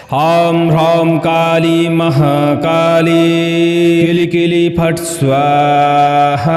ह्रां ह्रौं काली महाकाली किली किली फट स्वाहा।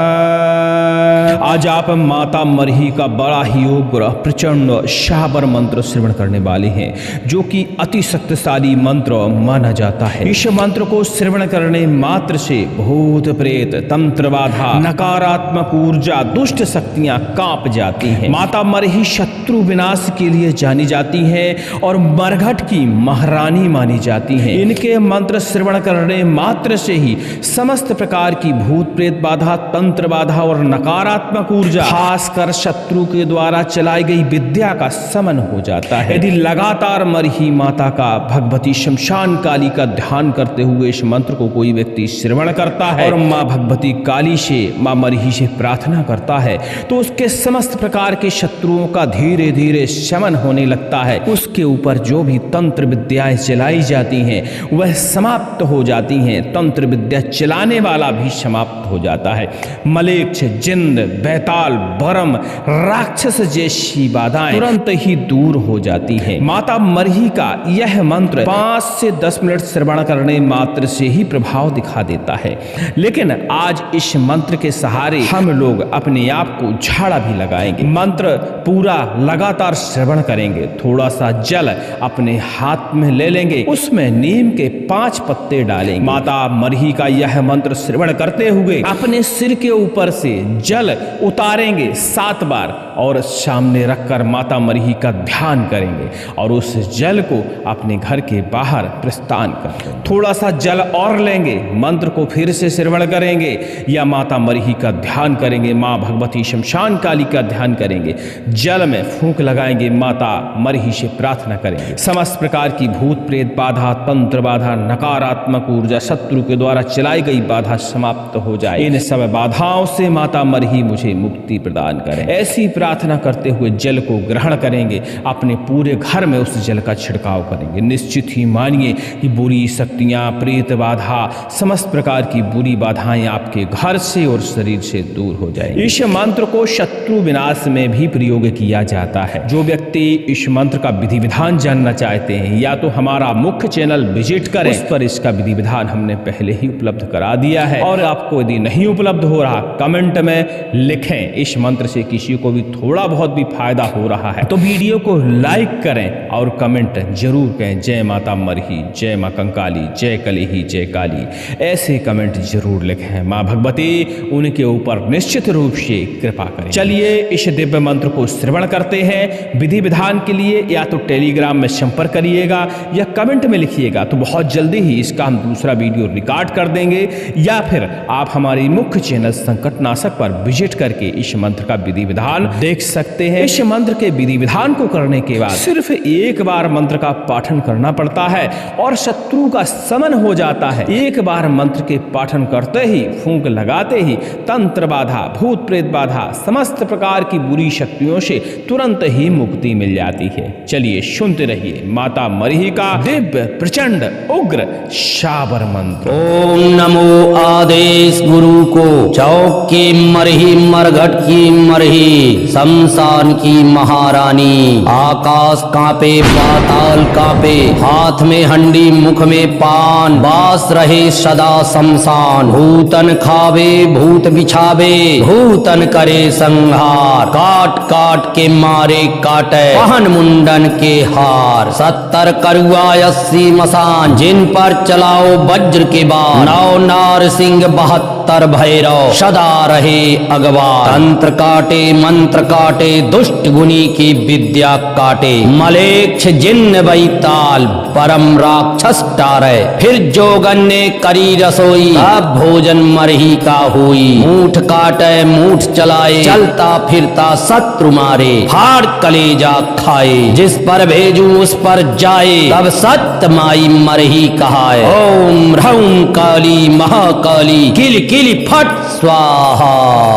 आज आप माता मरही का बड़ा ही उग्र प्रचंड शाबर मंत्र श्रवण करने वाले हैं, जो कि अति शक्तिशाली मंत्र माना जाता है। इस मंत्र को श्रवण करने मात्र से भूत प्रेत तंत्र बाधा नकारात्मक ऊर्जा दुष्ट शक्तियां कांप जाती हैं। माता मरही शत्रु विनाश के लिए जानी जाती है और मरघट की महारानी मानी जाती हैं। इनके मंत्र श्रवण करने मात्र से ही समस्त प्रकार की भूत प्रेत बाधा तंत्र बाधा और नकारात्मक ऊर्जा खासकर शत्रु के द्वारा चलाई गई विद्या का समन हो जाता है। यदि लगातार मरही माता का भगवती शमशान काली का ध्यान करते हुए इस मंत्र को कोई व्यक्ति श्रवण करता है और माँ भगवती काली से माँ मरही से प्रार्थना करता है, तो उसके समस्त प्रकार के शत्रुओं का धीरे धीरे शमन होने लगता है। उसके ऊपर जो भी तंत्र विद्याएं चलाई जाती हैं वह समाप्त हो जाती हैं। तंत्र विद्या चलाने वाला भी समाप्त हो जाता है। मलेच्छ जिन्न बैताल भरम राक्षस जैसी बाधाएं तुरंत ही दूर हो जाती हैं। माता मरही का यह मंत्र 5 से 10 मिनट श्रवण करने मात्र से ही प्रभाव दिखा देता है। लेकिन आज इस मंत्र के सहारे हम लोग अपने आप को झाड़ा भी लगाएंगे। मंत्र पूरा लगातार श्रवण करेंगे। थोड़ा सा जल अपने हाथ में ले लेंगे, उसमें नीम के 5 पत्ते डालेंगे। माता मरही का यह मंत्र श्रवण करते हुए अपने सिर के ऊपर से जल उतारेंगे 7 बार और सामने रखकर माता मरही का ध्यान करेंगे और उस जल को अपने घर के बाहर प्रस्थान कर देंगे। थोड़ा सा जल और लेंगे, मंत्र को फिर से श्रवण करेंगे या माता मरही का ध्यान करेंगे, माँ भगवती शमशान काली का ध्यान करेंगे। जल में फूंक लगाएंगे, माता मरही से प्रार्थना करेंगे समस्त प्रकार की भूत प्रेत बाधा तंत्र बाधा नकारात्मक ऊर्जा शत्रु के द्वारा चलाई गई बाधा समाप्त हो जाए। इन सब बाधाओं से माता मरही मुझे मुक्ति प्रदान करें। ऐसी प्रार्थना करते हुए जल को ग्रहण करेंगे। अपने पूरे घर में उस जल का छिड़काव करेंगे। निश्चित ही मानिए कि बुरी शक्तियां प्रेत बाधा समस्त प्रकार की बुरी बाधाएं आपके घर से और शरीर से दूर हो जाएंगी। इस मंत्र को शत्रु विनाश में भी प्रयोग किया जाता है। जो व्यक्ति इस मंत्र का विधि विधान जानना चाहते हैं या तो हमारा मुख्य चैनल विजिट करें, उस पर इसका विधि विधान हमने पहले ही उपलब्ध करा दिया है। और आपको यदि नहीं उपलब्ध हो रहा कमेंट में लिखें। इस मंत्र से किसी को भी थोड़ा बहुत भी फायदा हो रहा है तो वीडियो को लाइक करें और कमेंट जरूर करें, जय माता मरही, जय मां कंकाली, जय कलिही, जय काली। ऐसे कमेंट जरूर लिखें। मां भगवती उनके ऊपर निश्चित रूप से कृपा करें। चलिए इस दिव्य मंत्र को श्रवण करते हैं। विधि विधान के लिए या तो टेलीग्राम में संपर्क करिएगा या कमेंट में लिखिएगा, तो बहुत जल्दी ही इसका हम दूसरा वीडियो रिकॉर्ड कर देंगे। या फिर आप हमारी मुख्य चैनल संकटनाशक पर विजिट करके इस मंत्र का विधि विधान देख सकते हैं। इस मंत्र के विधि विधान को करने के बाद सिर्फ एक बार मंत्र का पाठन करना पड़ता है और शत्रु का समन हो जाता है। एक बार मंत्र के पाठन करते ही फूंक लगाते ही तंत्र बाधा भूत प्रेत बाधा समस्त प्रकार की बुरी शक्तियों से तुरंत ही मुक्ति मिल जाती है। चलिए सुनते रहिए माता मरही का दिव्य प्रचंड उग्र शाबर मंत्र। ओम नमो आदेश गुरु को। चौक की मरही मरघट की मरही शमशान की महारानी। आकाश कांपे पाताल कांपे, हाथ में हंडी मुख में पान, बास रहे सदा शमशान। भूतन खावे भूत बिछावे, भूतन करे संहार। काट काट के मारे काटे, पहन मुंडन के हार। 70 करुआ 80 मसान, जिन पर चलाओ वज्र के बाण। 9 नार सिंह 72 भैरव, सदा रहे अगवा। तंत्र काटे मंत्र काटे, दुष्ट गुनी की विद्या काटे। मलेच्छ जिन्न बैताल परम राक्षस टारे। फिर जोगन ने करी रसोई, अब भोजन मरही का हुई। मूठ काटे मूठ चलाए, चलता फिरता शत्रु मारे। हाड़ कलेजा खाए, जिस पर भेजू उस पर जाए। तब सत्य माई मरही कहाए। ओम ह्रौं काली महाकाली किल किली फट स्वाहा।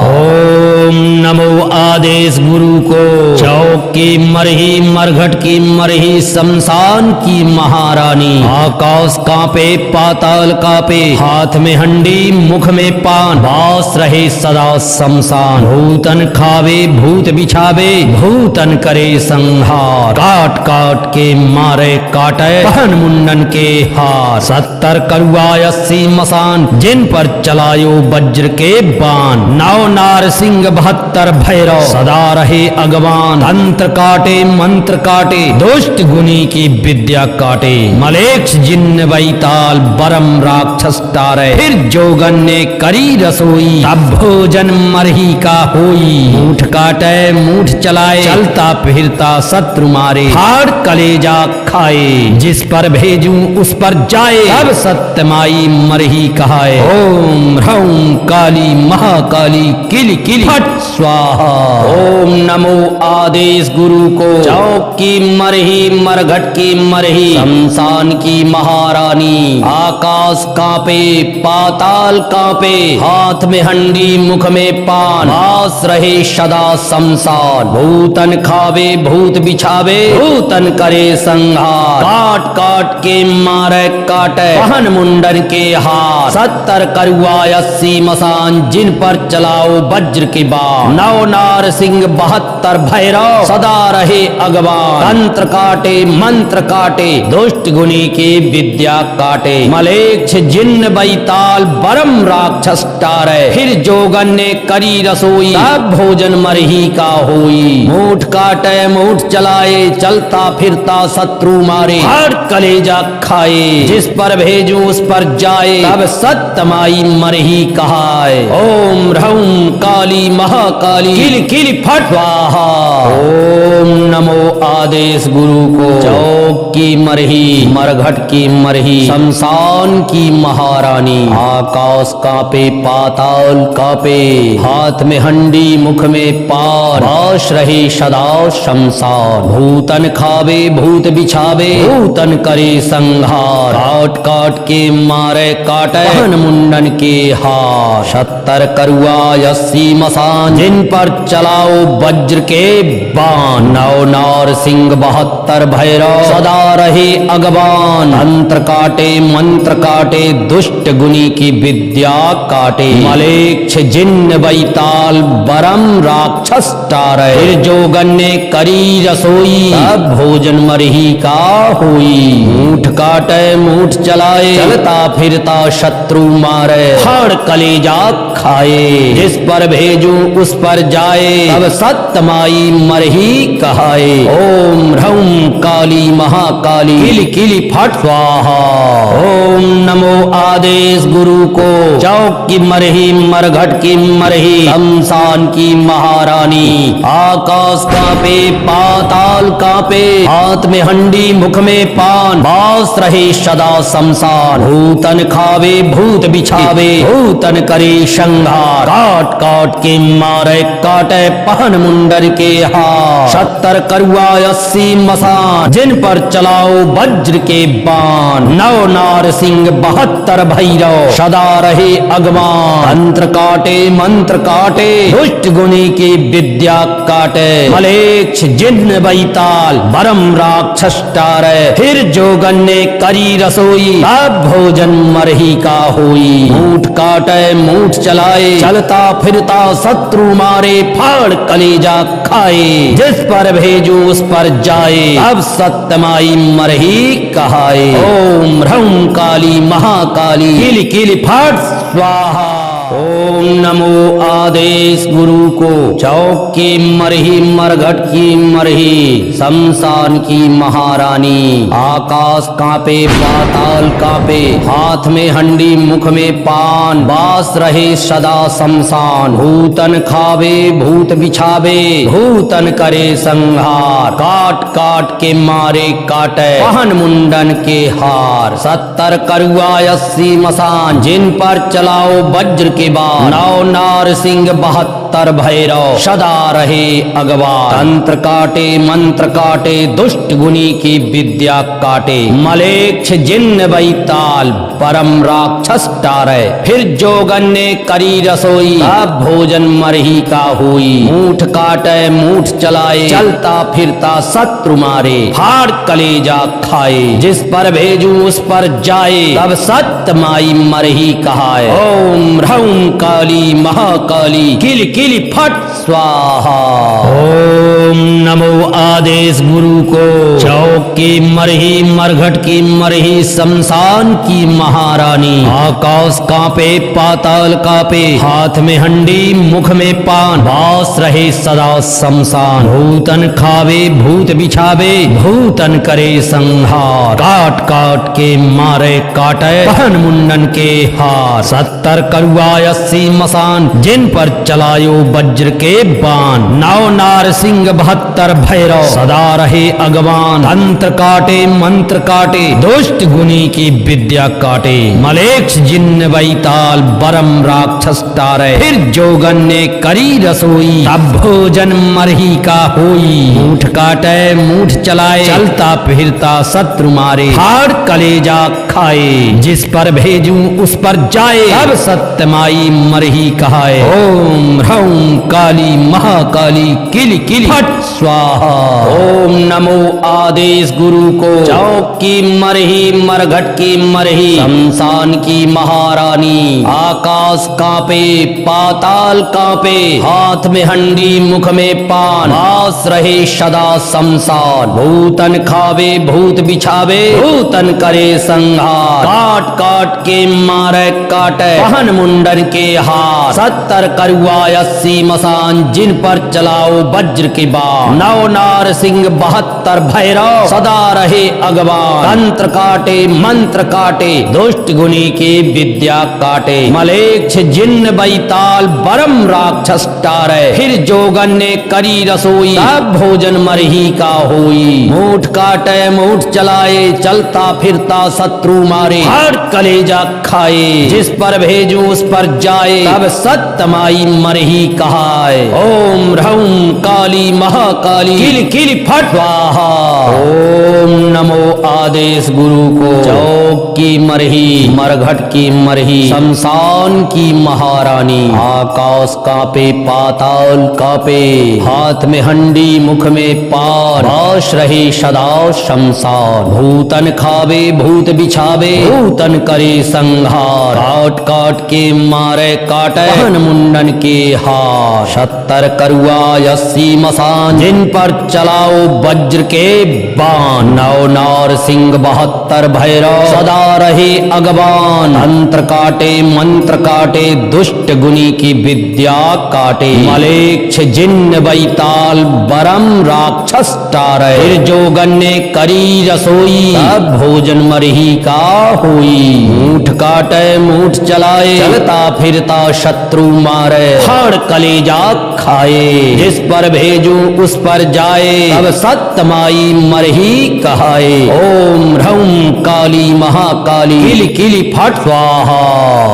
ओम नमो आदेश गुरु को। चौक की मरही मरघट की मरही शमशान की महारानी। आकाश कांपे पाताल कांपे, हाथ में हंडी मुख में पान, बास रहे सदा शमशान। भूतन खावे भूत बिछावे, भूतन करे संहार। काट काट के मारे काटे, पहन मुंडन के हार। 70 करुआ 80 मसान, जिन पर चलायो वज्र के बाण। 9 नार सिंह 72 भैरव, सदा रहे अगवान। तंत्र काटे मंत्र काटे, दुष्ट गुनी की विद्या काटे। मलेक्ष जिन्न वैताल बरम राक्षस तारे। फिर जोगन ने करी रसोई, तब भोजन मरही का होई। मूठ काटे मूठ चलाए, चलता फिरता शत्रु मारे। हाड़ कलेजा खाए, जिस पर भेजूं उस पर जाए। अब सत्यमाई मरही कहाए। ओम ह्रौं काली महाकाली किली किली फट स्वाहा। ओम नमो आदेश गुरु को। चौक की मरही मरघट की मरही शमशान की महारानी। आकाश कांपे पाताल कांपे, हाथ में हंडी मुख में पान। बास रहे सदा शमशान। भूतन खावे भूत बिछावे, भूतन करे संहार। काट काट के मारे काटे, पहन मुंडन के हार। 70 करुआ 80 मसान, जिन पर चलाओ वज्र के बाण। 9 नार सिंह 72 भैरव, सदा रहे अगवान। तंत्र काटे मंत्र काटे, दुष्ट गुनी के विद्या काटे। मलेक्ष जिन्न बैताल बरम राक्षस तारे। फिर जोगन ने करी रसोई, तब भोजन मरही का होई। मूठ काटे मूठ चलाए, चलता फिरता शत्रु मारे। हर कलेजा खाए, जिस पर भेजूं उस पर जाए। तब सत्यमाई मरही कहाए। ओम ह्रौं काली महाकाली किल किल फट स्वाहा। ओम नमो आदेश गुरु को। चौक की मरही मरघट की मरही शमशान की महारानी। आकाश कांपे पाताल कांपे, हाथ में हंडी मुख में पान। बास रहे सदा शमशान। भूतन खावे भूत बिछावे, भूतन करे संहार। काट काट के मारे काटे, पहन मुंडन के हार। 70 करुआ 80 मसान, जिन पर चलाओ वज्र के बाण। 9 नार सिंह 72 भैरव, सदा रहे अगवान। तंत्र काटे मंत्र काटे, दुष्ट गुनी की विद्या काटे। मलेक्ष जिन्न बैताल बरम राक्षस तारे। फिर जोगन ने करी रसोई, तब भोजन मरही का होई। मूठ काटे मूठ चलाए, चलता फिरता शत्रु मारे। हाड़ कलेजा खाए, जिस पर भेजूं उस पर जाए। तब सत्यमाई मरही कहाए। ओम ह्रौं काली महाकाली किली किली फट स्वाहा। ओम नमो आदेश गुरु को। चौक की मरही मरघट की मरही शमशान की महारानी। आकाश कांपे पाताल कांपे, हाथ में हंडी मुख में पान। बास रहे सदा शमशान। भूतन खावे भूत बिछावे, भूतन करे संहार। काट काट के मारे काटे, पहन मुंडन के हार। 70 करुआ 80 मसान, जिन पर चलाओ वज्र के बाण। 9 नार सिंह 72 भैरव, सदा रहे अगवान। तंत्र काटे मंत्र काटे, दुष्ट गुनी की विद्या काटे। मलेक्ष जिन्न बैताल बरम राक्षस तारे। फिर जोगन ने करी रसोई, तब भोजन मरही का होई। मूठ काटे मूठ चलाए, चलता फिरता शत्रु मारे। फाड़ कलेजा खाए, जिस पर भेजूं उस पर जाए। अब सत्यमाई मरही कहाए। ओम ह्रौं काली महाकाली किल किल फट स्वाहा। ओम नमो आदेश गुरु को। चौक की मरही मरघट की मरही शमशान की महारानी। आकाश कांपे पाताल कांपे, हाथ में हंडी मुख में पान। बास रहे सदा शमशान। भूतन खावे भूत बिछावे, भूतन करे संहार। काट काट के मारे काटे, पहन मुंडन के हार। 70 करुआ 80 मसान, जिन पर चलाओ वज्र के बाद नौ नार सिंह 72 भैरव सदा रहे अगवार। तंत्र काटे मंत्र काटे दुष्ट गुनी की विद्या काटे, मलेच्छ जिन्न बैताल परम राक्षस टारे। फिर जोगन ने करी रसोई, अब भोजन मरही का हुई। मूठ काटे मूठ चलाए, चलता फिरता शत्रु मारे। हाड़ कलेजा खाए, जिस पर भेजू उस पर जाए। तब सत्य माई मरही कहाए, ओम ह्रौं काली महाकाली किल किल फट स्वाहा। ओम नमो आदेश गुरु को, चौक की मरही मरघट की मरही शमशान की महारानी। आकाश कांपे पाताल कांपे, हाथ में हंडी मुख में पान। बास रहे सदा शमशान, भूतन खावे भूत बिछावे। भूतन करे संहार, काट काट के मारे काटे पहन मुंडन के हार। 70 करुआ 80 मसान, जिन पर चलायो वज्र के बाण। नौ नार सिंह 72 भैरव सदा रहे अगवान। तंत्र काटे मंत्र काटे दुष्ट गुनी की विद्या काटे, मलेच्छ जिन्न बैताल बरम राक्षस टारे। फिर जोगन ने करी रसोई, तब भोजन मरही का होई। मूठ काटे मूठ चलाए, चलता फिरता शत्रु मारे। हाड़ कलेजा खाए, जिस पर भेजू उस पर जाए। अब सत्यमाई मरही कहाए, ओम ह्रौं काली महाकाली किल किल फट स्वाहा। ओम नमो आदेश गुरु को, चौक की मरही मरघट की मरही शमशान की महारानी। आकाश कांपे पाताल कांपे, हाथ में हंडी मुख में पान। बास रहे सदा शमशान, भूतन खावे भूत बिछावे। भूतन करे संहार, काट काट के मारे काटे पहन मुंडन के हार। 70 करुआ 80 मसान, जिन पर चलाओ वज्र के बाण। नौ नार सिंह 72 भैरव सदा रहे अगवान। तंत्र काटे मंत्र काटे दुष्ट गुनी के विद्या काटे, मलेच्छ जिन्न बैताल बरम राक्षस टारे। फिर जोगन ने करी रसोई, तब भोजन मरही का होई। मूठ काटे मूठ चलाए, चलता फिरता शत्रु मारे। हर कलेजा खाए, जिस पर भेजू उस पर जाए। तब सत्यमाई मरही कहाए, ओम ह्रौं काली महाकाली किल किल फट स्वाहा। ओम नमो आदेश गुरु को, चौक की मरही मरघट की मरही शमशान की महारानी। आकाश कांपे पाताल कांपे, हाथ में हंडी मुख में पान। बास रहे सदा शमशान, भूतन खावे भूत बिछावे। भूतन करे संहार, काट काट के मारे काटे पहन मुंडन के हार। 70 करुआ 80 मसान, जिन पर चलाओ वज्र के बाण। नौ नार सिंह 72 भैरव सदा रहे अगवान। तंत्र काटे मंत्र काटे दुष्ट गुनी की विद्या काटे, मलेच्छ जिन्न बैताल बरम राक्षस टारे। फिर जोगन ने करी रसोई, तब भोजन मरही का हुई। मूठ काटे मूठ चलाए, चलता फिरता शत्रु मारे। हाड़ कलेजा खाए, जिस पर भेजू उस पर जाए। तब सत्यमाई मरही कहाए, ओम ह्रौं काली महाकाली किल किल फट स्वाहा।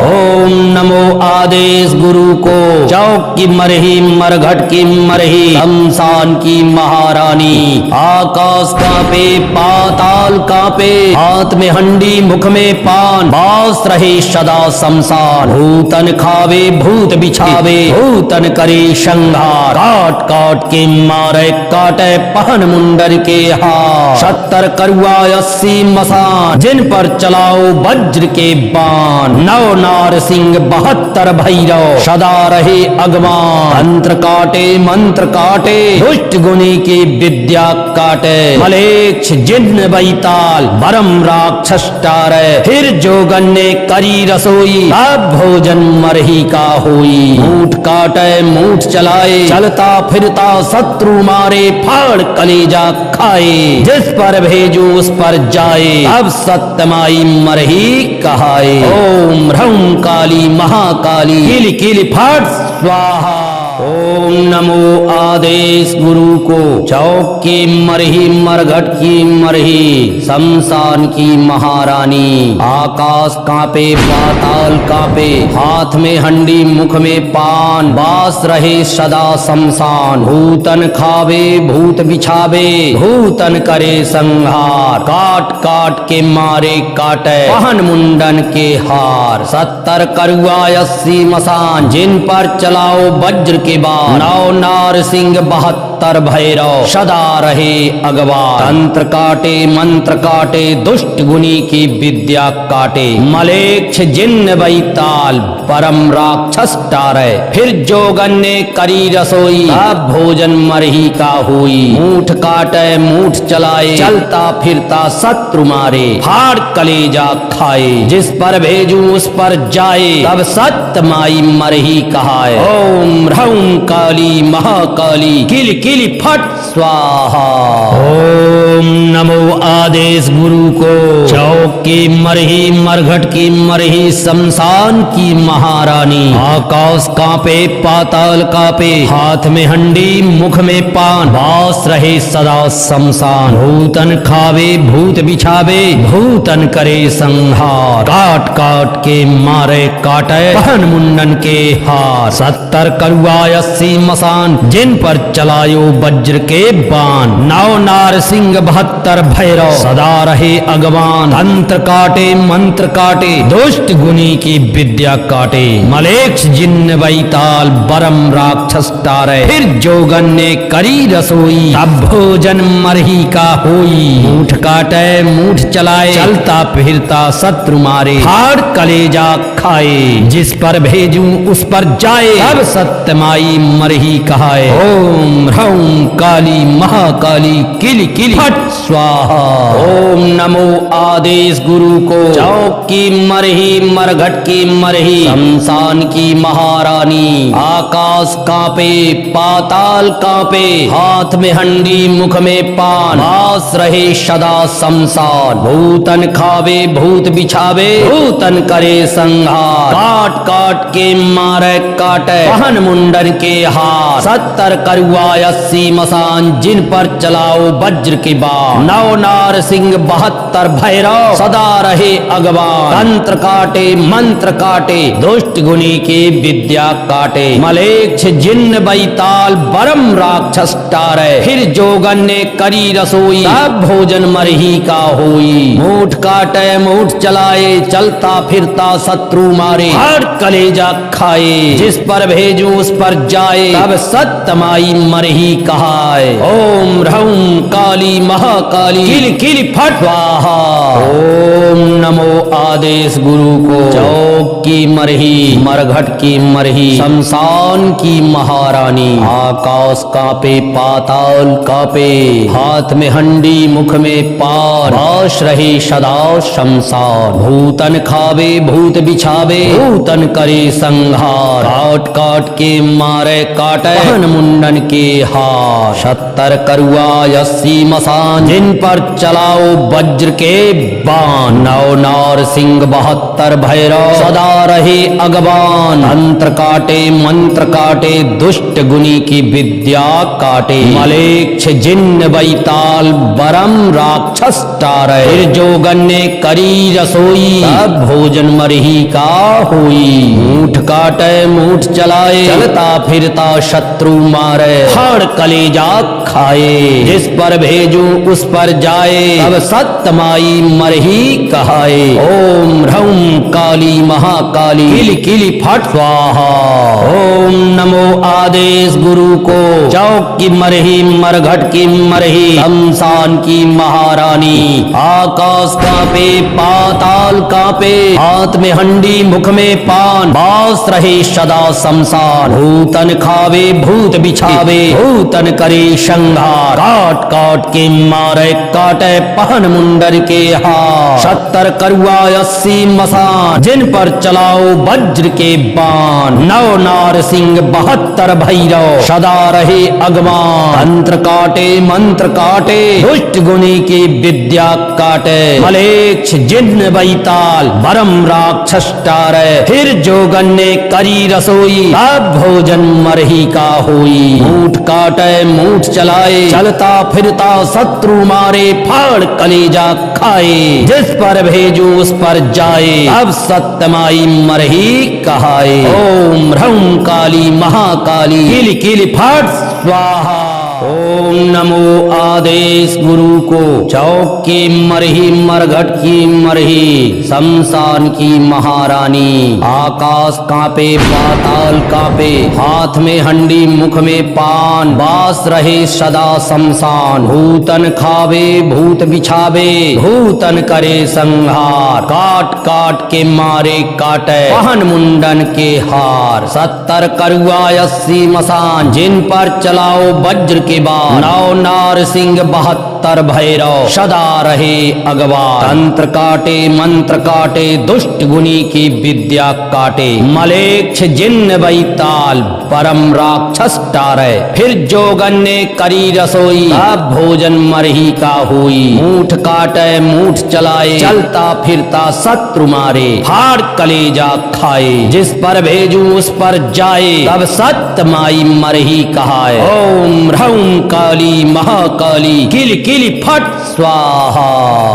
ओम नमो आदेश गुरु को, चौक की मरही मरघट की मरही शमशान की महारानी। आकाश कांपे पाताल कांपे, हाथ में हंडी मुख में पान। बास रहे सदा शमशान, भूतन खावे भूत बिछावे। भूतन करे संहार, काट काट के मारे काटे पहन मुंडन के हार। 70 करुआ 80 मसान, जिन पर चलाओ वज्र के बाण। नौ नार सिंह 72 भैरव सदा रहे अगवान। तंत्र काटे मंत्र काटे दुष्ट गुनी की विद्या काटे, मलेच्छ जिन्न बैताल बरम राक्षस टारे। फिर जोगन ने करी रसोई, तब भोजन मरही का हुई। मूठ काटे मूठ चलाए, चलता फिरता शत्रु मारे। फाड़ कलेजा खाए, जिस पर भेजू उस पर जाए। अब सत्यमाई मरही कहाए, ओम ह्रौं काली महाकाली किल किल फट स्वाहा। ओम नमो आदेश गुरु को। चौक की मरही मरघट की मरही शमशान की महारानी। आकाश कांपे पाताल कांपे, हाथ में हंडी मुख में पान, बास रहे सदा शमशान। भूतन खावे भूत बिछावे, भूतन करे संहार। काट काट के मारे काटे, पहन मुंडन के हार। 70 करुआ 80 मसान, जिन पर चलाओ वज्र के बाण। 9 नार सिंह 72 भैरव, सदा रहे अगवार। तंत्र काटे मंत्र काटे, दुष्ट गुनी की विद्या काटे। मलेच्छ जिन्न बैताल, परम राक्षस टारे। फिर जोगन ने करी रसोई, अब भोजन मरही का हुई। मूठ काटे मूठ चलाए, चलता फिरता शत्रु मारे। फाड़ कलेजा खाए, जिस पर भेजू उस पर जाए। तब सत्य माई मरही कहाए। ओम ह्रौं काली महाकाली, किल किल फट स्वाहा। ओम नमो आदेश गुरु को। चौक की मरही मरघट की मरही शमशान की महारानी। आकाश कांपे पाताल कांपे, हाथ में हंडी मुख में पान। बास रहे सदा शमशान। भूतन खावे भूत बिछावे, भूतन करे संहार। काट काट के मारे काटे, पहन मुंडन के हार। 70 करुआ 80 मसान, जिन पर चलायो वज्र के बाण। 9 नार सिंह 72 भैरव, सदा रहे अगवान। तंत्र काटे मंत्र काटे, दुष्ट गुनी की विद्या काटे। मलेच्छ जिन्न बैताल, बरम राक्षस टारे। फिर जोगन ने करी रसोई, तब भोजन मरही का होई। मूठ काटे मूठ चलाए, चलता फिरता शत्रु मारे। फाड़ कलेजा खाए, जिस पर भेजू उस पर जाए। तब सत्यमाई मरही कहाए। ओम ह्रौं काली महाकाली, किल किल फट स्वाहा। ओम नमो आदेश गुरु को। चौक की मरही मरघट की मरही शमशान की महारानी। आकाश कांपे पाताल कांपे, हाथ में हंडी मुख में पान। बास रहे सदा शमशान। भूतन खावे भूत बिछावे, भूतन करे संहार। काट काट के मारे काटे, पहन मुंडन के हार। 70 करुआ 80 मसान, जिन पर चलाओ वज्र के बाण। 9 नार सिंह 72 भैरव, सदा रहे अगवान। तंत्र काटे मंत्र काटे, दुष्ट गुनी के विद्या काटे। मलेच्छ जिन्न बैताल, बरम राक्षस टारे। फिर जोगन ने करी रसोई, तब भोजन मरही का होई। मूठ काटे मूठ चलाए, चलता फिरता शत्रु मारे। हर कलेजा खाए, जिस पर भेजू उस पर जाए। तब सत्यमाई मरही कहाए। ओम ह्रौं काली महाकाली, किल किल फट स्वाहा। ओम नमो आदेश गुरु को। चौक की मरही मरघट की मरही शमशान की महारानी। आकाश कांपे पाताल कांपे, हाथ में हंडी मुख में पान। बास रहे सदा शमशान। भूतन खावे भूत बिछावे, भूतन करे संहार। काट काट के मारे काटे, पहन मुंडन के हार। 70 करुआ 80 मसान, जिन पर चलाओ वज्र के बाण। 9 नार सिंह 72 भैरव, सदा रहे अगवान। तंत्र काटे मंत्र काटे, दुष्ट गुनी की विद्या काटे। मलेच्छ जिन्न बैताल, बरम राक्षस टारे। फिर जोगन ने करी रसोई, तब भोजन मरही का हुई। मूठ काटे मूठ चलाए, चलता फिरता शत्रु मारे। फाड़ कलेजा खाए, जिस पर भेजू उस पर जाए। तब सत्यमाई मरही कहाए। ओम ह्रौं काली महाकाली, किल किल फट स्वाहा। ओम नमो आदेश गुरु को। चौक की मरही मरघट की मरही शमशान की महारानी। आकाश कांपे पाताल कांपे, हाथ में हंडी मुख में पान। बास रहे सदा शमशान। भूतन खावे भूत बिछावे, भूतन करे संहार। काट काट के मारे काटे, पहन मुंडन के हार। 70 करुआ 80 मसान, जिन पर चलाओ वज्र के बाण, नौ नार सिंह 72 भैरव सदा रहे अगवान। तंत्र काटे मंत्र काटे दुष्ट गुनी की विद्या काटे, मलेच्छ जिन्न बैताल बरम राक्षस टारे। फिर जोगन ने करी रसोई अब भोजन मरही का होई। मूठ काटे मूठ चलाए चलता फिरता शत्रु मारे, फाड़ कलेजा खाए जिस पर भेजू उस पर जाए, अब सत्यमाई मरही कहाए। ओम ह्रौं काली महाकाली किल किल फट स्वाहा। ओम नमो आदेश गुरु को, चौक की मरही मरघट की मरही शमशान की महारानी। आकाश कांपे पाताल कांपे, हाथ में हंडी मुख में पान, बास रहे सदा शमशान। भूतन खावे भूत बिछावे, भूतन करे संहार। काट काट के मारे काटे पहन मुंडन के हार। 70 करुआ 80 मसान, जिन पर चलाओ वज्र के बाण। नौ नार सिंह 72 भैरव सदा रहे अगवान। तंत्र काटे मंत्र काटे दुष्ट गुनी की विद्या काटे, मलेच्छ जिन्न बैताल परम राक्षस टारे। फिर जोगन ने करी रसोई अब भोजन मरही का होई। मूठ काटे मूठ चलाए चलता फिरता शत्रु मारे, फाड़ कलेजा खाए जिस पर भेजू उस पर जाए, तब सत्य माई मरही कहाए। ओम ह्रौं काली महाकाली किल किल फट स्वाहा।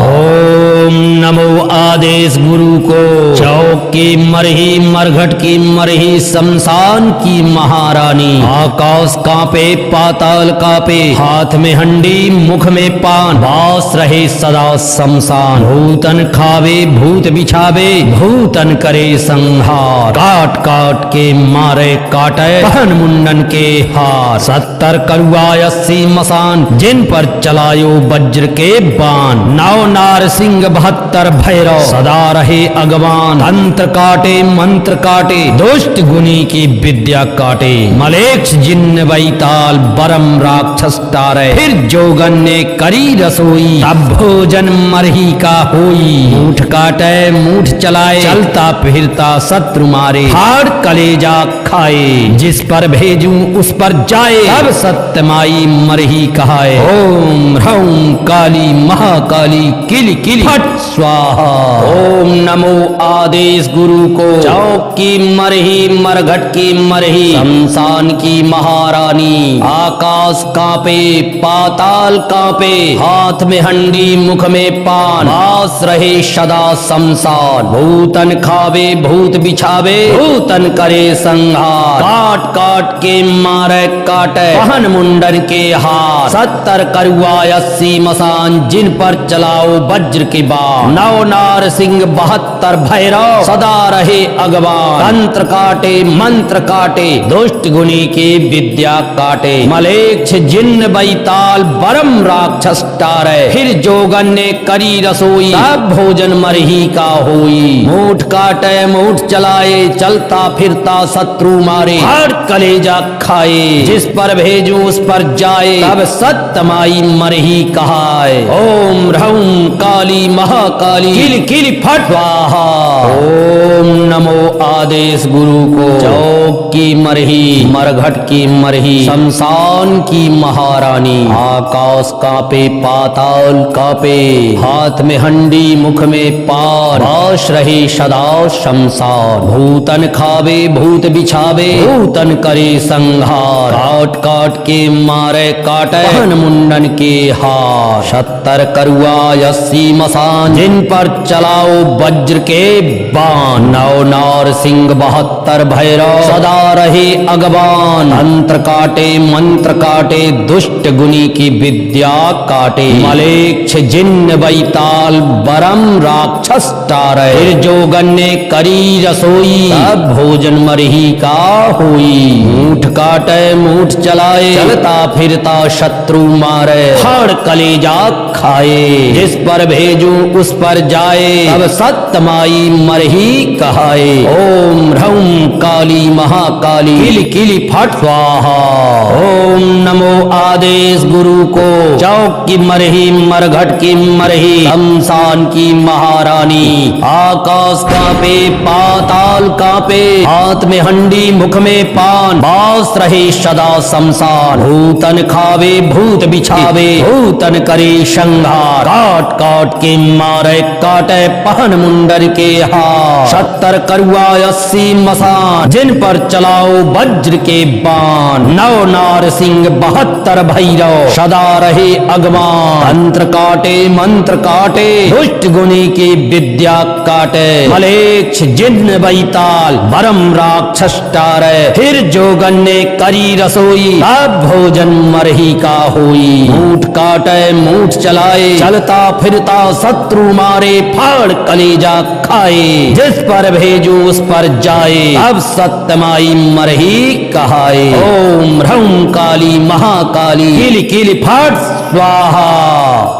ओम नमो आदेश गुरु को, चौक की मरही मरघट की मरही शमशान की महारानी। आकाश कांपे पाताल कांपे, हाथ में हंडी मुख में पान, बास रहे सदा शमशान। भूतन खावे भूत बिछावे, भूतन करे संहार। काट काट के मारे काटे पहन मुंडन के हार। 70 करुआ 80 मसान, जिन पर चलायो वज्र के बाण। नौ नार सिंह 72 भैरव सदा रहे अगवान। तंत्र काटे मंत्र काटे दुष्ट गुनी की विद्या काटे, मलेच्छ जिन्न बैताल बरम राक्षस टारे। फिर जोगन ने करी रसोई तब भोजन मरही का होई। मूठ काटे मूठ चलाए चलता फिरता शत्रु मारे, फाड़ कलेजा खाए जिस पर भेजू उस पर जाए, तब सत्यमाई मरही कहाए। ओम ह्रौं काली महाकाली किल किल फट स्वाहा। ओम नमो आदेश गुरु को, चौक की मरही मरघट की मरही शमशान की महारानी। आकाश कांपे पाताल कांपे, हाथ में हंडी मुख में पान, बास रहे सदा शमशान। भूतन खावे भूत बिछावे, भूतन करे संहार। काट काट के मारे काटे पहन मुंडन के हार। 70 करुआ 80 मसान, जिन पर चलाओ वज्र के बाण। नौ नार सिंह 72 भैरव सदा रहे अगवान। तंत्र काटे मंत्र काटे दुष्ट गुनी की विद्या काटे, मलेच्छ जिन्न बैताल बरम राक्षस टारे। फिर जोगन ने करी रसोई तब भोजन मरही का होई। मूठ काटे मूठ चलाए चलता फिरता शत्रु मारे, हर कलेजा खाए जिस पर भेजू उस पर जाए, तब सत्यमाई मरही कहाए। ओम ह्रौं काली महाकाली किल किल फट स्वाहा। ओम नमो आदेश गुरु को, चौक की मरही मरघट की मरही शमशान की महारानी। आकाश कांपे पाताल कांपे, हाथ में हंडी मुख में पान, बास रहे सदा शमशान। भूतन खावे भूत बिछावे, भूतन करे संहार। काट काट के मारे काटे पहन मुंडन के हार। 70 करुआ 80 मसान, जिन पर चलाओ वज्र के बाण। नौ नार सिंह 72 भैरव सदा रहे अगवान। मंत्र काटे मंत्र काटे दुष्ट गुनी की विद्या काटे, मलेच्छ जिन्न बैताल बरम राक्षस टारे। फिर जोगन ने करी रसोई तब भोजन मरही का होई। मूठ काटे मूठ चलाए चलता फिरता शत्रु मारे, फाड़ कलेजा खाए जिस पर भेजू उस पर जाए, तब सत्य सत्यमाई मरही कहाए। ओम ह्रौं काली महाकाली किली किली फट स्वाहा। ओम नमो आदेश गुरु को, चौक की मरही मरघट की मरही, शमशान की महारानी। आकाश कांपे पाताल कांपे, हाथ में हंडी मुख में पान, बास रहे सदा शमशान। भूतन खावे भूत बिछावे, भूतन करे संहार, काट काट के मारे काटे पहन मुंडर के हाथ। 70 करुआ 80 मसान, जिन पर चलाओ वज्र के बाण। 9 नार सिंह 72 भैरव, सदा रहे अगमान। तंत्र काटे मंत्र काटे, दुष्ट गुनी की विद्या काटे। मलेच्छ जिन्न बैताल, भरम राक्षस टारे। फिर जोगन ने करी रसोई, अब भोजन मरही का होई। मूठ काटे मूठ चलाए, चलता फिरता शत्रु मारे। फाड़ कलेजा खाए, जिस पर भेजो उस पर जाए। अब सत्यमाई मरही कहाए। ओम ह्रौं काली महाकाली किली किली फट स्वाहा।